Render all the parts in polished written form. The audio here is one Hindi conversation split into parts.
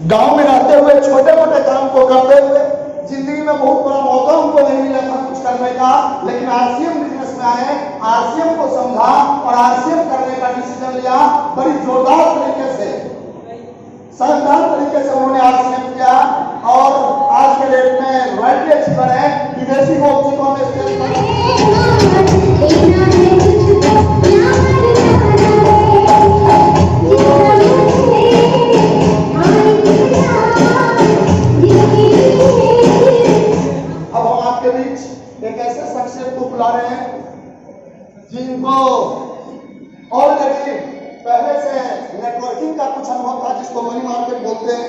गांव में रहते हुए छोटे मोटे काम को करते हुए जिंदगी में बहुत बड़ा मौका हमको नहीं मिला था कुछ करने का, लेकिन आरसीएम बिजनेस में आए, आरसीएम को समझा और आरसीएम करने का डिसीजन लिया। बड़ी जोरदार तरीके से, शानदार तरीके से उन्होंने आरसीएम किया और आज के डेट में रॉयल्टी अचीवर है। विदेशी मौजूदों में एक ऐसे शख्सियत को बुला रहे हैं जिनको ऑलरेडी पहले से नेटवर्किंग का कुछ अनुभव था, जिसको मनी मार्केट बोलते हैं।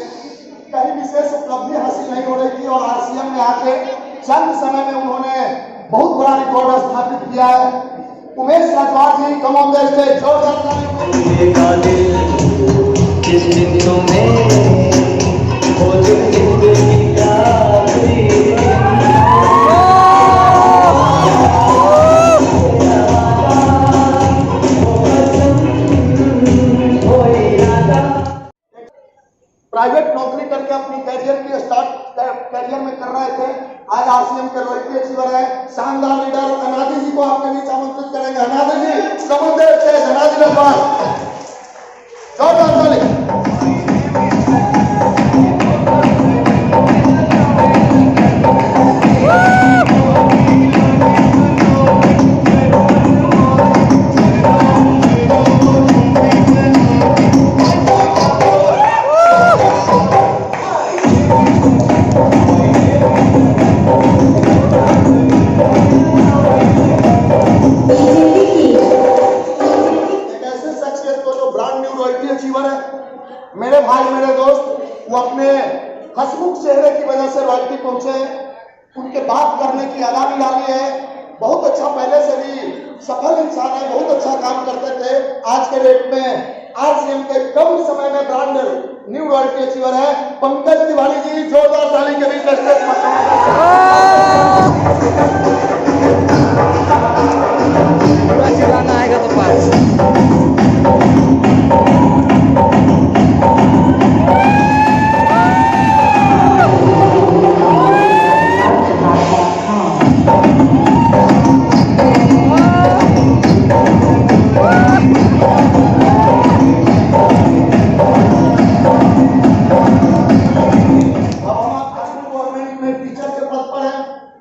कहीं विशेष उपलब्धि हासिल नहीं हो रही थी और आरसीएम में आके चंद समय में उन्होंने बहुत बड़ा रिकॉर्ड स्थापित किया है। उमेश राजवार जी, कम ऑन द स्टेज, जोरदार प्राइवेट नौकरी करके अपनी कैरियर की स्टार्ट कैरियर में कर रहे थे, आज आरसीएम के रॉयल्टी अचीवर है। शानदार लीडर अनादि जी को आपके बीच आमंत्रित करेंगे। अनादि जी, समुद्र से अनादि रजवार, जोरदार ताली। मेरे भाई, मेरे दोस्त, वो अपने हंसमुख चेहरे की वजह से रॉयल्टी पहुंचे। उनके बात करने की अदा भी डाली है। बहुत अच्छा, पहले से भी सफल इंसान है, बहुत अच्छा काम करते थे। आज के डेट में आरसीएम के कम समय में ब्रांड न्यू रॉयल्टी अचीवर है पंकज तिवारी जी। जोरदार ताली के बीच स्टेज पर आएगा तो पास।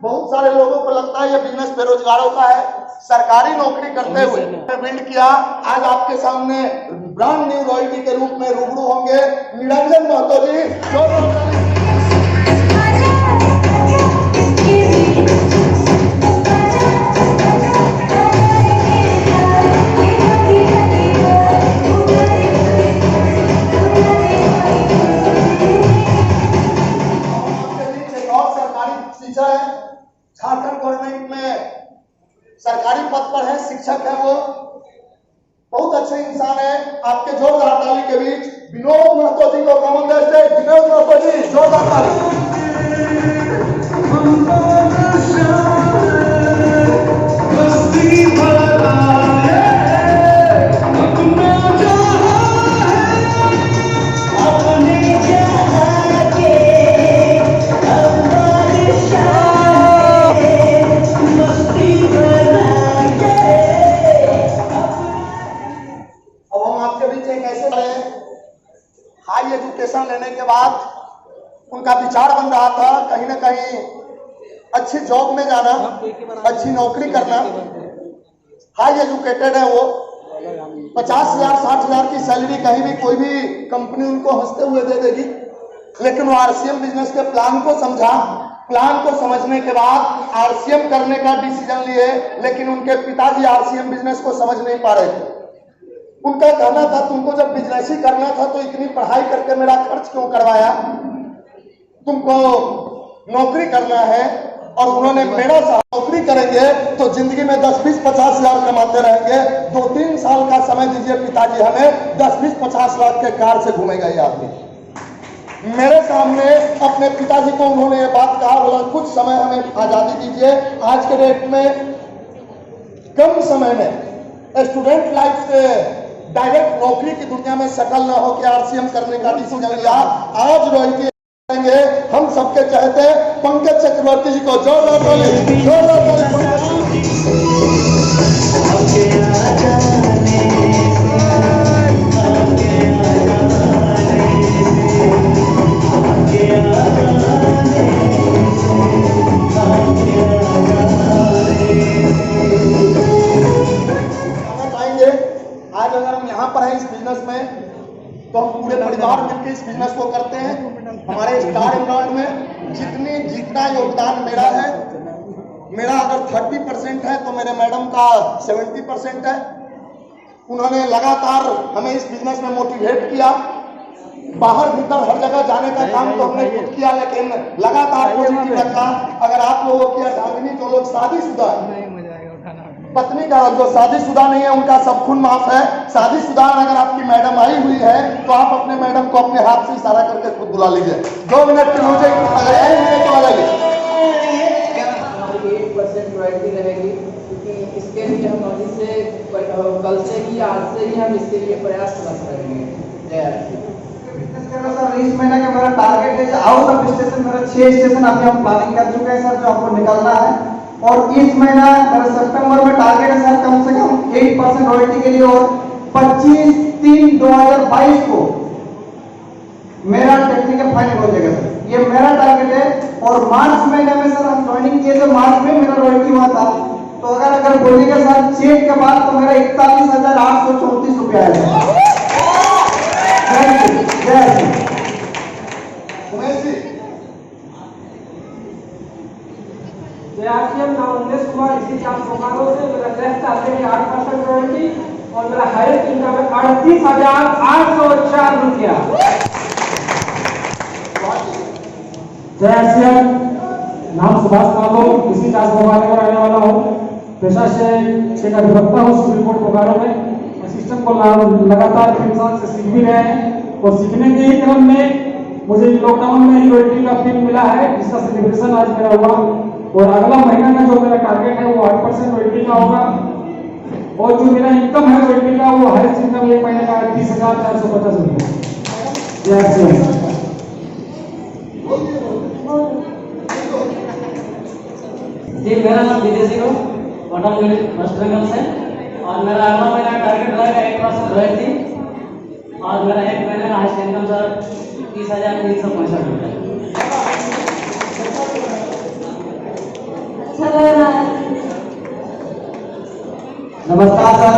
बहुत सारे लोगों को लगता है ये बिजनेस बेरोजगारों का है। सरकारी नौकरी करते हुए बिल्ड किया। आज आपके सामने ब्रांड न्यू रॉयल्टी के रूप में रूबरू होंगे निरंजन महतो जी। झारखंड गवर्नमेंट में सरकारी पद पर है, शिक्षक है, वो बहुत अच्छे इंसान है। आपके जोरदार ताली के बीच विनोद महतो जी को come on the stage. Vinod Mahato ji, जोरदार ताली। उनका विचार बन रहा था कहीं ना कहीं अच्छी जॉब में जाना, अच्छी नौकरी करना। हाई एजुकेटेड है वो, 50,000 60,000 की सैलरी कहीं भी कोई भी कंपनी उनको हंसते हुए दे देगी। लेकिन वो आरसीएम बिजनेस के प्लान को समझा, प्लान को समझने के बाद आरसीएम करने का डिसीजन लिए। लेकिन उनके पिताजी आरसीएम बिजनेस को समझ नहीं पा रहे थे। उनका कहना था तुमको जब बिजनेस ही करना था तो इतनी पढ़ाई करके मेरा खर्च क्यों करवाया, तुमको नौकरी करना है। और उन्होंने मेरा साथ नौकरी करेंगे तो जिंदगी में 10 20 50 लाख कमाते रहेंगे। 2-3 साल का समय दीजिए पिताजी, हमें 10 20 50 लाख के कार से घूमेगा ये आदमी। मेरे सामने अपने पिताजी को उन्होंने ये बात कहा, बोला कुछ समय हमें आजादी दीजिए। आज के डेट में कम समय में स्टूडेंट लाइफ से डायरेक्ट नौकरी की दुनिया में सेटल न हो के आरसीएम करने का डिसीजन लिया। आज रोहित हम सबके चाहते पंकज चक्रवर्ती जी को जोरदार पाएंगे। आज अगर हम यहाँ पर हैं इस बिजनेस में तो हम पूरे परिवार मिलकर इस बिजनेस को करते हैं। हमारे स्टार एनरोल्ड में जितना योगदान मेरा है, मेरा अगर 30% है तो मेरे मैडम का 70% है। उन्होंने लगातार हमें इस बिजनेस में मोटिवेट किया। बाहर भीतर हर जगह जाने का काम तो हमने खुद किया, लेकिन लगातार पॉजिटिव रखा। अगर आप लोगों की अर्धांगिनी जो लोग शादीशुदा पत्नी का जो शादीशुदा नहीं है उनका सब खून माफ है। शादीशुदा अगर आपकी मैडम आई हुई है तो आप अपने मैडम को अपने हाथ से इशारा करके खुद बुला लीजिए। 2 मिनट की मुझे अगर यही मिनट तो आ जाइए। 8% रॉयल्टी रहेगी, क्योंकि इसके लिए हम अभी से कल से ही आज से ही हम इसके लिए प्रयास करेंगे। सर इस महीने का मेरा टारगेट है आउट ऑफ स्टेशन मेरा 6 स्टेशन अभी हम प्लानिंग कर चुके हैं सर, जो हमको निकलना है। और इस महीना मेरा सितंबर में टारगेट है सर कम से कम 8% रॉयल्टी के लिए। और 25/3/2022 को मेरा टेक्निकल फाइनल हो जाएगा सर, ये मेरा टारगेट है। और मार्च महीने में सर हम ज्वाइनिंग किए थे, मार्च में मेरा रॉयल्टी हुआ था। तो अगर बोलिएगा सर चेक के बाद तो मेरा 41,834 रुपया है। नाम उमेश कुमार, इसी चार बोकारो से। मेरा नेक्स्ट आते हैं 8% रॉयल्टी और मेरा हाईएस्ट इनकम है 38,804 रुपया। जय नाम सुभाष कालो, इसी चार बोकारो में रहने वाला हूँ। पेशा से एक अधिवक्ता हूँ सुप्रीम कोर्ट बोकारो में। सिस्टम को लगातार 3 साल से सीख भी रहे हैं और सीखने के ही क्रम में मुझे लॉकडाउन में रॉयल्टी का फील मिला है, जिसका सेलिब्रेशन आज मेरा हुआ। और अगला महीना का जो मेरा टारगेट है वो 8% रॉयल्टी का होगा। और जो मेरा इनकम है रॉयल्टी का वो हाईएस्ट इनकम एक महीने का 30,450 रुपया। जी मेरा नाम विजय सिंह पटन वेस्ट बंगाल से। और मेरा अगला महीना टारगेट रहेगा 8% रॉयल्टी। और मेरा एक महीने का हाईएस्ट इनकम सर 30,365 रुपया। नमस्कार सर,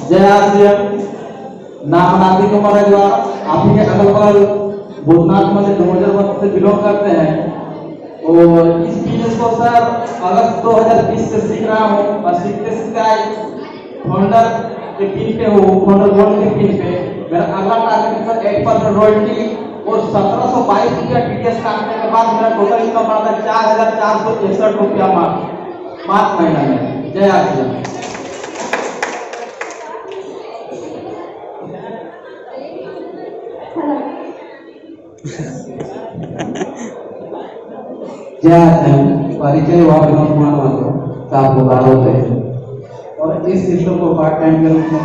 जय आरसीएम। नाम नाती कुमार अग्रवाल, आप ही के अगल बगल भूतनाथ मंदिर 2000 से बिलोंग करते हैं। और इस बिजनेस को सर अगस्त 2020 से सीख रहा हूँ और सीखते सीखते फाउंडर के पिन पे हूँ, फाउंडर बोर्ड के पिन पे। मेरा अगला टारगेट सर 8% रॉयल्टी और 1722 रुपया टीडीएस काटने के बाद मेरा टोटल इनकम आता है 4,461 रुपया मार्च महीना में। जय आरसीएम। परिचय हुआ विनोद कुमार माथुर, साफ बोकारो से। और इस सिस्टम को पार्ट टाइम के रूप में